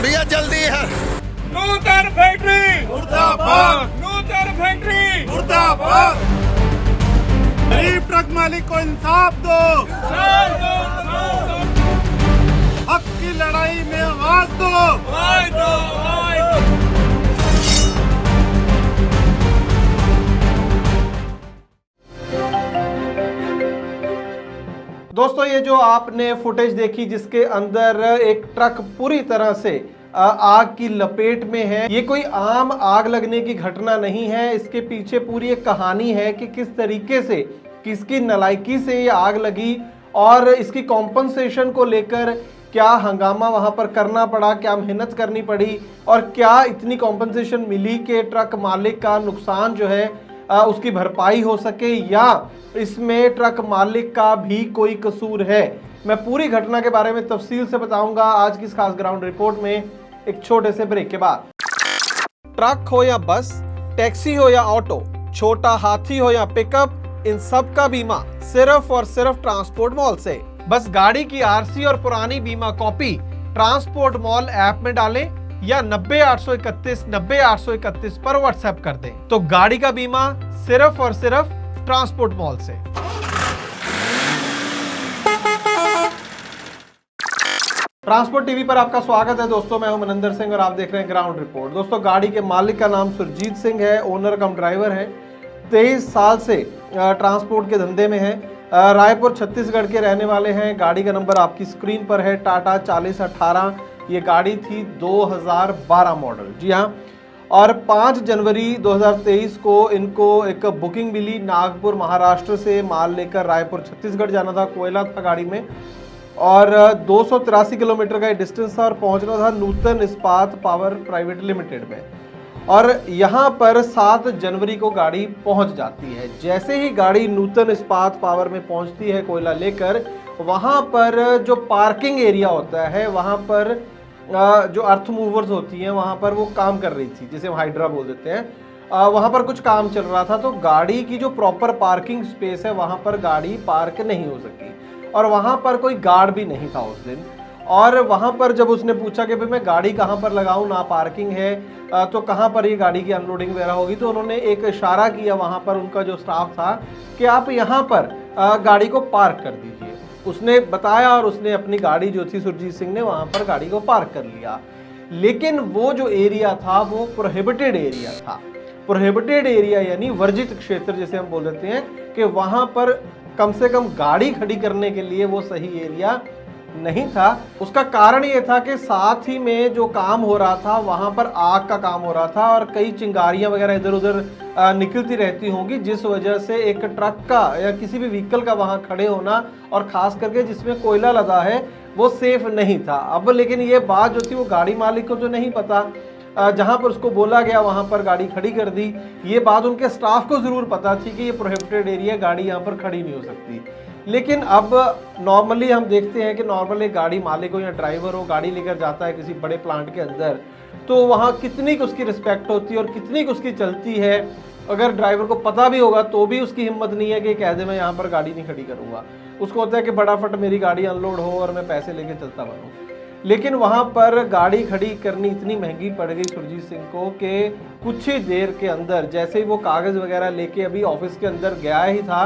भैया जल्दी है। नूतन फैक्ट्री मुर्दाबाद, नूतन फैक्ट्री मुर्दाबाद। गरीब ट्रक मालिक को इंसाफ दो, हक की लड़ाई में आवाज दो। दोस्तों, ये जो आपने फुटेज देखी जिसके अंदर एक ट्रक पूरी तरह से आग की लपेट में है, ये कोई आम आग लगने की घटना नहीं है। इसके पीछे पूरी एक कहानी है कि किस तरीके से, किसकी नालायकी से ये आग लगी और इसकी कॉम्पनसेशन को लेकर क्या हंगामा वहां पर करना पड़ा, क्या मेहनत करनी पड़ी और क्या इतनी कॉम्पनसेशन मिली कि ट्रक मालिक का नुकसान जो है उसकी भरपाई हो सके, या इसमें ट्रक मालिक का भी कोई कसूर है। मैं पूरी घटना के बारे में तफसील से बताऊंगा आज की इस खास ग्राउंड रिपोर्ट में, एक छोटे से ब्रेक के बाद। ट्रक हो या बस, टैक्सी हो या ऑटो, छोटा हाथी हो या पिकअप, इन सब का बीमा सिर्फ और सिर्फ ट्रांसपोर्ट मॉल से। बस गाड़ी की आरसी और पुरानी बीमा कॉपी ट्रांसपोर्ट मॉल ऐप में डालें या 90-831-90-831 पर व्हाट्सएप कर दें, तो गाड़ी का बीमा सिर्फ और सिर्फ ट्रांसपोर्ट मॉल से। ट्रांसपोर्ट टीवी पर आपका स्वागत है दोस्तों, मैं हूं मनिंदर सिंह और आप देख रहे हैं ग्राउंड रिपोर्ट। दोस्तों, गाड़ी के मालिक का नाम सुरजीत सिंह है, ओनर कम ड्राइवर है, 23 साल से ट्रांसपोर्ट के धंधे में है, रायपुर छत्तीसगढ़ के रहने वाले हैं। गाड़ी का नंबर आपकी स्क्रीन पर है, टाटा 4018। ये गाड़ी थी 2012 मॉडल, जी हाँ। और 5 जनवरी 2023 को इनको एक बुकिंग मिली, नागपुर महाराष्ट्र से माल लेकर रायपुर छत्तीसगढ़ जाना था, कोयला था गाड़ी में, और 283 किलोमीटर का डिस्टेंस था और पहुंचना था नूतन इस्पात पावर प्राइवेट लिमिटेड में। और यहाँ पर 7 जनवरी को गाड़ी पहुंच जाती है। जैसे ही गाड़ी नूतन इस्पात पावर में पहुंचती है कोयला लेकर, वहाँ पर जो पार्किंग एरिया होता है, वहाँ पर जो अर्थ मूवर्स होती हैं वहाँ पर वो काम कर रही थी, जिसे हम हाइड्रा बोल देते हैं। वहाँ पर कुछ काम चल रहा था, तो गाड़ी की जो प्रॉपर पार्किंग स्पेस है वहाँ पर गाड़ी पार्क नहीं हो सकी और वहाँ पर कोई गार्ड भी नहीं था उस दिन। और वहाँ पर जब उसने पूछा कि भाई मैं गाड़ी कहाँ पर लगाऊँ, ना पार्किंग है, तो कहाँ पर ये गाड़ी की अनलोडिंग वगैरह होगी, तो उन्होंने एक इशारा किया वहाँ पर उनका जो स्टाफ था कि आप यहाँ पर गाड़ी को पार्क कर दीजिए। उसने बताया और उसने अपनी गाड़ी जो थी सुरजीत सिंह ने वहाँ पर गाड़ी को पार्क कर लिया। लेकिन वो जो एरिया था वो प्रोहिबिटेड एरिया था। प्रोहिबिटेड एरिया यानी वर्जित क्षेत्र जिसे हम बोल देते हैं, कि वहाँ पर कम से कम गाड़ी खड़ी करने के लिए वो सही एरिया नहीं था। उसका कारण ये था कि साथ ही में जो काम हो रहा था वहाँ पर आग का काम हो रहा था और कई चिंगारियाँ वगैरह इधर उधर निकलती रहती होंगी, जिस वजह से एक ट्रक का या किसी भी व्हीकल का वहाँ खड़े होना, और ख़ास करके जिसमें कोयला लदा है, वो सेफ नहीं था। अब लेकिन ये बात जो थी वो गाड़ी मालिक को जो नहीं पता, जहाँ पर उसको बोला गया वहाँ पर गाड़ी खड़ी कर दी। ये बात उनके स्टाफ को ज़रूर पता थी कि ये प्रोहिबिटेड एरिया, गाड़ी यहाँ पर खड़ी नहीं हो सकती। लेकिन अब नॉर्मली हम देखते हैं कि नॉर्मली गाड़ी मालिक हो या ड्राइवर हो, गाड़ी लेकर जाता है किसी बड़े प्लांट के अंदर, तो वहाँ कितनी की उसकी रिस्पेक्ट होती है और कितनी की उसकी चलती है। अगर ड्राइवर को पता भी होगा तो भी उसकी हिम्मत नहीं है कि कह दे मैं यहाँ पर गाड़ी नहीं खड़ी करूँगा। उसको होता है कि फटाफट मेरी गाड़ी अनलोड हो और मैं पैसे लेके चलता बनूँ। लेकिन वहाँ पर गाड़ी खड़ी करनी इतनी महंगी पड़ गई सुरजीत सिंह को कि कुछ ही देर के अंदर, जैसे ही वो कागज़ वगैरह लेके अभी ऑफिस के अंदर गया ही था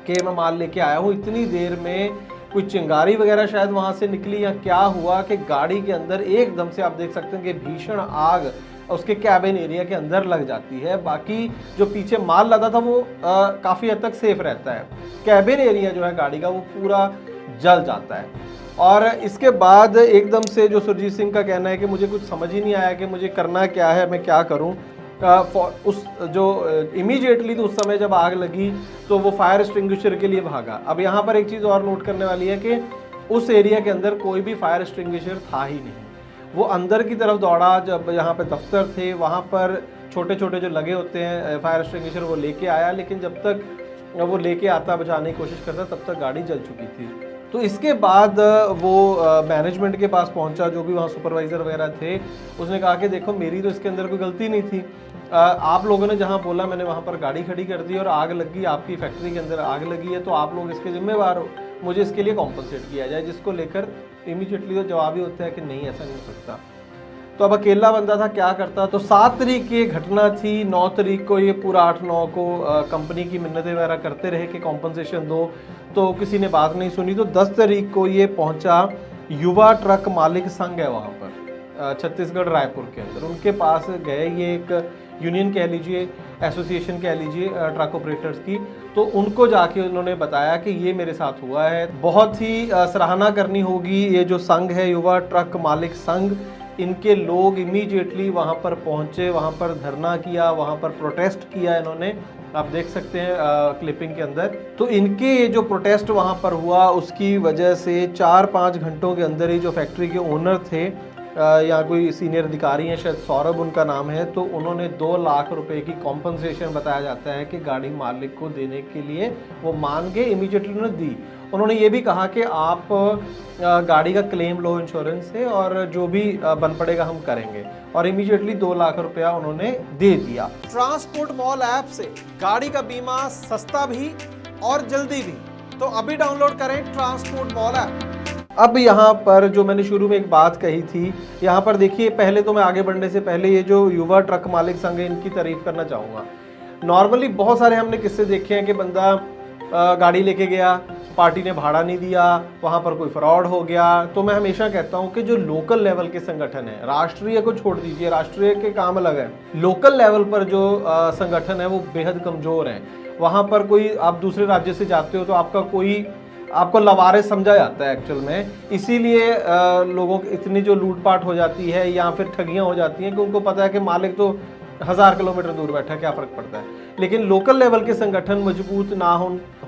कि मैं माल लेके आया हूँ, इतनी देर में कोई चिंगारी वगैरह शायद वहाँ से निकली या क्या हुआ कि गाड़ी के अंदर एकदम से आप देख सकते हैं कि भीषण आग उसके कैबिन एरिया के अंदर लग जाती है। बाकी जो पीछे माल लदा था वो काफ़ी हद तक सेफ रहता है, कैबिन एरिया जो है गाड़ी का वो पूरा जल जाता है। और इसके बाद एकदम से जो सुरजीत सिंह का कहना है कि मुझे कुछ समझ ही नहीं आया कि मुझे करना क्या है, मैं क्या करूं। उस जो इमीडिएटली तो उस समय जब आग लगी तो वो फायर एक्सटिंग्विशर के लिए भागा। अब यहाँ पर एक चीज़ और नोट करने वाली है कि उस एरिया के अंदर कोई भी फायर एक्सटिंग्विशर था ही नहीं। वो अंदर की तरफ दौड़ा, जब यहाँ पे दफ्तर थे वहाँ पर छोटे छोटे जो लगे होते हैं फायर एक्सटिंग्विशर वो लेके आया, लेकिन जब तक वो लेके आता, बचाने की कोशिश करता, तब तक गाड़ी जल चुकी थी। तो इसके बाद वो मैनेजमेंट के पास पहुंचा, जो भी वहाँ सुपरवाइज़र वगैरह थे। उसने कहा कि देखो मेरी तो इसके अंदर कोई गलती नहीं थी, आप लोगों ने जहाँ बोला मैंने वहाँ पर गाड़ी खड़ी कर दी और आग लग गई, आपकी फैक्ट्री के अंदर आग लगी है, तो आप लोग इसके जिम्मेवार हो, मुझे इसके लिए कॉम्पनसेट किया जाए। जिसको लेकर इमीडिएटली तो जवाब ही होता है कि नहीं, ऐसा नहीं हो सकता। तो अब अकेला बंदा था, क्या करता। तो 7 तारीख की घटना थी, 9 तारीख को ये पूरा 8-9 को कंपनी की मिन्नतें वगैरह करते रहे कि कॉम्पनसेशन दो, तो किसी ने बात नहीं सुनी। तो 10 तारीख को ये पहुंचा, युवा ट्रक मालिक संघ है वहाँ पर छत्तीसगढ़ रायपुर के अंदर, उनके पास गए। ये एक यूनियन कह लीजिए, एसोसिएशन कह लीजिए ट्रक ऑपरेटर्स की। तो उनको जाके उन्होंने बताया कि ये मेरे साथ हुआ है। बहुत ही सराहना करनी होगी, ये जो संघ है युवा ट्रक मालिक संघ, इनके लोग इमीडिएटली वहाँ पर पहुँचे, वहाँ पर धरना किया, वहाँ पर प्रोटेस्ट किया इन्होंने, आप देख सकते हैं क्लिपिंग के अंदर। तो इनके ये जो प्रोटेस्ट वहाँ पर हुआ, उसकी वजह से 4-5 घंटों के अंदर ही जो फैक्ट्री के ओनर थे या कोई सीनियर अधिकारी हैं, शायद सौरभ उनका नाम है, तो उन्होंने 2 लाख रुपए की कॉम्पनसेशन बताया जाता है कि गाड़ी मालिक को देने के लिए वो मान के इमीडिएटली उन्होंने दी। उन्होंने ये भी कहा कि आप गाड़ी का क्लेम लो इंश्योरेंस से और जो भी बन पड़ेगा हम करेंगे, और इमीडिएटली 2 लाख रुपया उन्होंने दे दिया। ट्रांसपोर्ट मॉल ऐप से गाड़ी का बीमा सस्ता भी और जल्दी भी, तो अभी डाउनलोड करें ट्रांसपोर्ट मॉल ऐप। अब यहाँ पर जो मैंने शुरू में एक बात कही थी, यहाँ पर देखिए, पहले तो मैं आगे बढ़ने से पहले ये जो युवा ट्रक मालिक संघ है, इनकी तारीफ करना चाहूँगा। नॉर्मली बहुत सारे हमने किस्से देखे हैं कि बंदा गाड़ी लेके गया, पार्टी ने भाड़ा नहीं दिया, वहाँ पर कोई फ्रॉड हो गया। तो मैं हमेशा कहता हूँ कि जो लोकल लेवल के संगठन है, राष्ट्रीय को छोड़ दीजिए, राष्ट्रीय के काम अलग है, लोकल लेवल पर जो संगठन है वो बेहद कमज़ोर हैं। वहाँ पर कोई आप दूसरे राज्य से जाते हो तो आपको लवारिस समझा जाता है एक्चुअल में, इसीलिए लोगों की इतनी जो लूटपाट हो जाती है या फिर ठगियाँ हो जाती हैं कि उनको पता है कि मालिक तो 1000 किलोमीटर दूर बैठा है, क्या फ़र्क पड़ता है। लेकिन लोकल लेवल के संगठन मजबूत ना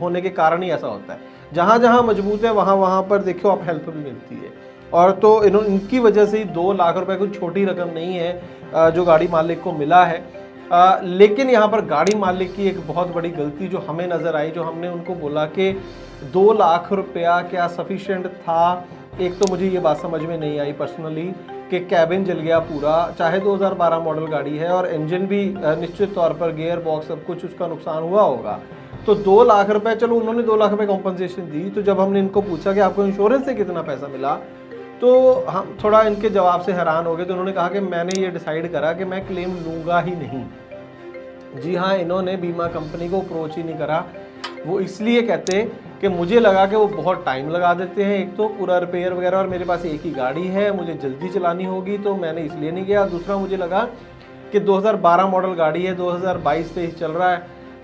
होने के कारण ही ऐसा होता है। जहाँ जहाँ मजबूत है वहाँ पर देखो आप हेल्प भी मिलती है। और तो इनकी वजह से ही 2 लाख रुपए कोई छोटी रकम नहीं है जो गाड़ी मालिक को मिला है। लेकिन यहाँ पर गाड़ी मालिक की एक बहुत बड़ी गलती जो हमें नज़र आई, जो हमने उनको बोला कि 2 लाख रुपया क्या सफिशिएंट था। एक तो मुझे ये बात समझ में नहीं आई पर्सनली कि कैबिन जल गया पूरा, चाहे 2012 मॉडल गाड़ी है और इंजन भी निश्चित तौर पर, गियर बॉक्स सब कुछ उसका नुकसान हुआ होगा। तो 2 लाख रुपए, चलो उन्होंने 2 लाख रुपए कॉम्पनसेशन दी। तो जब हमने इनको पूछा कि आपको इंश्योरेंस से कितना पैसा मिला, तो हम थोड़ा इनके जवाब से हैरान हो गए। तो उन्होंने कहा कि मैंने ये डिसाइड करा कि मैं क्लेम लूँगा ही नहीं। जी हाँ, इन्होंने बीमा कंपनी को अप्रोच ही नहीं करा। वो इसलिए कहते कि मुझे लगा कि वो बहुत टाइम लगा देते हैं, एक तो पूरा रिपेयर वगैरह, और मेरे पास एक ही गाड़ी है, मुझे जल्दी चलानी होगी, तो मैंने इसलिए नहीं किया। दूसरा मुझे लगा कि 2012 मॉडल गाड़ी है, 2022-23 चल रहा है,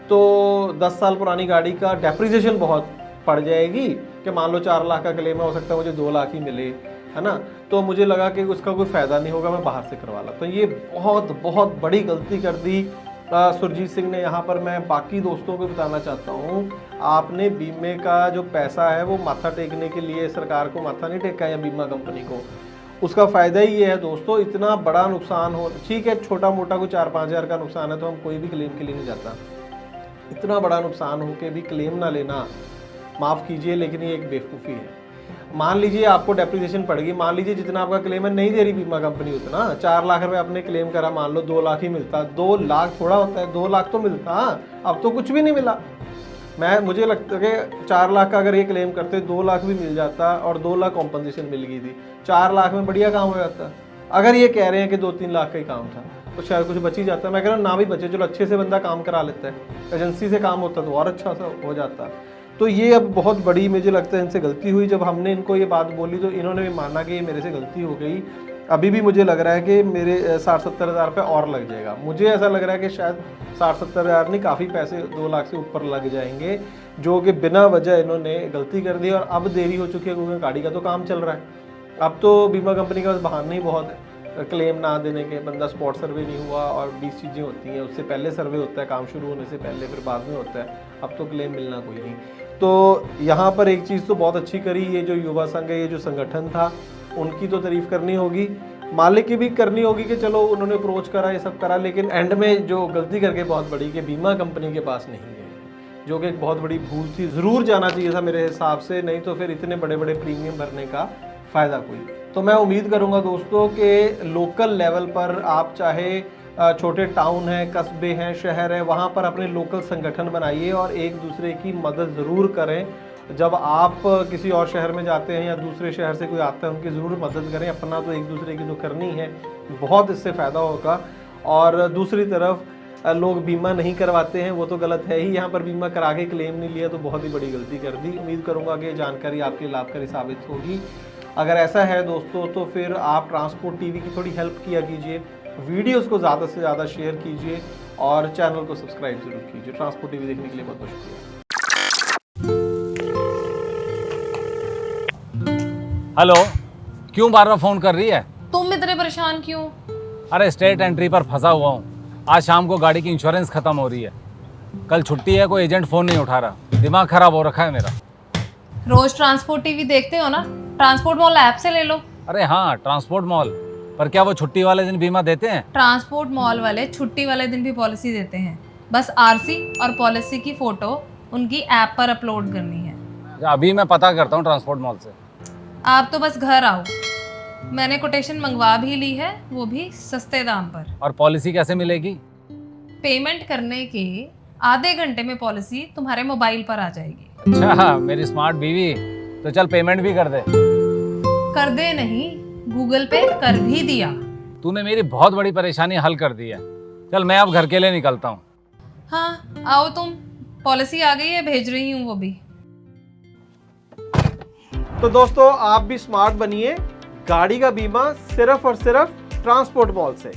तो 10 साल पुरानी गाड़ी का डेप्रिसिएशन बहुत पड़ जाएगी कि मान लो 4 लाख का क्लेम है, हो सकता है मुझे 2 लाख ही मिले, है ना। तो मुझे लगा कि उसका कोई फ़ायदा नहीं होगा, मैं बाहर से करवा ला। तो ये बहुत बड़ी गलती कर दी सुरजीत सिंह ने। यहाँ पर मैं बाकी दोस्तों को बताना चाहता हूँ, आपने बीमे का जो पैसा है वो माथा टेकने के लिए सरकार को माथा नहीं टेका या बीमा कंपनी को, उसका फ़ायदा ही ये है दोस्तों। इतना बड़ा नुकसान हो, ठीक है छोटा मोटा कोई 4-5 हज़ार का नुकसान है तो हम कोई भी क्लेम के लिए नहीं जाता। इतना बड़ा नुकसान हो के भी क्लेम ना लेना, माफ़ कीजिए लेकिन ये एक बेवकूफ़ी है। मान लीजिए आपको डेप्रिसिएशन पड़ गई, मान लीजिए जितना आपका क्लेम है नहीं दे रही बीमा कंपनी उतना, 4 लाख रुपए आपने क्लेम करा, मान लो 2 लाख ही मिलता। 2 लाख थोड़ा होता है, 2 लाख तो मिलता, अब तो कुछ भी नहीं मिला। मुझे लगता है कि 4 लाख का अगर ये क्लेम करते 2 लाख भी मिल जाता और 2 लाख कॉम्पनसेशन मिल गई थी, 4 लाख में बढ़िया काम हो जाता। अगर ये कह रहे हैं कि 2-3 लाख का ही काम था तो शायद कुछ बच ही जाता। मैं कह रहा हूँ ना भी बचे, चलो अच्छे से बंदा काम करा लेता है, एजेंसी से काम होता तो और अच्छा सा हो जाता। तो ये अब बहुत बड़ी मुझे लगता है इनसे गलती हुई। जब हमने इनको ये बात बोली तो इन्होंने भी माना कि ये मेरे से गलती हो गई। अभी भी मुझे लग रहा है कि मेरे 60-70 हज़ार रुपये और लग जाएगा। मुझे ऐसा लग रहा है कि शायद 60-70 हज़ार नहीं, काफ़ी पैसे 2 लाख से ऊपर लग जाएंगे, जो कि बिना वजह इन्होंने गलती कर दी। और अब देरी हो चुकी है क्योंकि गाड़ी का तो काम चल रहा है। अब तो बीमा कंपनी का बस बहाने ही बहुत है क्लेम ना देने के, बंदा स्पॉट सर्वे नहीं हुआ और 20 चीज़ें होती हैं, उससे पहले सर्वे होता है काम शुरू होने से पहले, फिर बाद में होता है। अब तो क्लेम मिलना कोई नहीं। तो यहाँ पर एक चीज़ तो बहुत अच्छी करी, ये जो युवा संघ है, ये जो संगठन था, उनकी तो तारीफ़ करनी होगी, मालिक की भी करनी होगी कि चलो उन्होंने अप्रोच करा, ये सब करा। लेकिन एंड में जो गलती करके बहुत बड़ी कि बीमा कंपनी के पास नहीं गए, जो कि एक बहुत बड़ी भूल थी। ज़रूर जाना चाहिए था मेरे हिसाब से, नहीं तो फिर इतने बड़े बड़े प्रीमियम भरने का फ़ायदा कोई। तो मैं उम्मीद करूँगा दोस्तों कि लोकल लेवल पर आप चाहे छोटे टाउन हैं, कस्बे हैं, शहर है, वहाँ पर अपने लोकल संगठन बनाइए और एक दूसरे की मदद ज़रूर करें। जब आप किसी और शहर में जाते हैं या दूसरे शहर से कोई आता है उनकी ज़रूर मदद करें। अपना तो एक दूसरे की जो करनी है, बहुत इससे फ़ायदा होगा। और दूसरी तरफ लोग बीमा नहीं करवाते हैं, वो तो गलत है ही। यहाँ पर बीमा करा के क्लेम नहीं लिया तो बहुत ही बड़ी गलती कर दी। उम्मीद करूँगा कि ये जानकारी आपके लाभकारी साबित होगी। अगर ऐसा है दोस्तों तो फिर आप ट्रांसपोर्ट टीवी की थोड़ी हेल्प किया कीजिए, वीडियोस को ज़्यादा से ज़्यादा शेयर कीजिए और चैनल को सब्सक्राइब जरूर कीजिए। ट्रांसपोर्ट टीवी देखने के लिए बहुत बहुत शुक्रिया। हेलो, क्यों बार बार फोन कर रही है? तुम इतने परेशान क्यों? अरे स्टेट एंट्री पर फंसा हुआ हूँ। आज शाम को गाड़ी की इंश्योरेंस खत्म हो रही है। कल छुट्टी है, कोई एजेंट फोन नहीं उठा रहा। दिमाग खराब हो रखा है मेरा। रोज ट्रांसपोर्ट टीवी देखते हो ना, ट्रांसपोर्ट मॉल ऐप से ले लो। अरे हाँ, ट्रांसपोर्ट मॉल पर क्या वो छुट्टी वाले दिन बीमा देते हैं? ट्रांसपोर्ट मॉल वाले छुट्टी वाले दिन भी पॉलिसी देते हैं। बस आरसी और पॉलिसी की फोटो उनकी ऐप पर अपलोड करनी है। अभी मैं पता करता हूँ ट्रांसपोर्ट मॉल से। आप तो बस घर आओ, मैंने कोटेशन मंगवा भी ली है, वो भी सस्ते दाम पर। और पॉलिसी कैसे मिलेगी? पेमेंट करने के आधे घंटे में पॉलिसी तुम्हारे मोबाइल पर आ जाएगी। अच्छा, मेरी स्मार्ट बीवी, तो चल पेमेंट भी कर दे। कर दे नहीं, गूगल पे कर भी दिया। तूने मेरी बहुत बड़ी परेशानी हल कर दी है। चल मैं अब घर के लिए निकलता हूँ। हाँ आओ तुम, पॉलिसी आ गई है, भेज रही हूँ वो भी। तो दोस्तों आप भी स्मार्ट बनिए। गाड़ी का बीमा सिर्फ और सिर्फ ट्रांसपोर्ट मॉल से।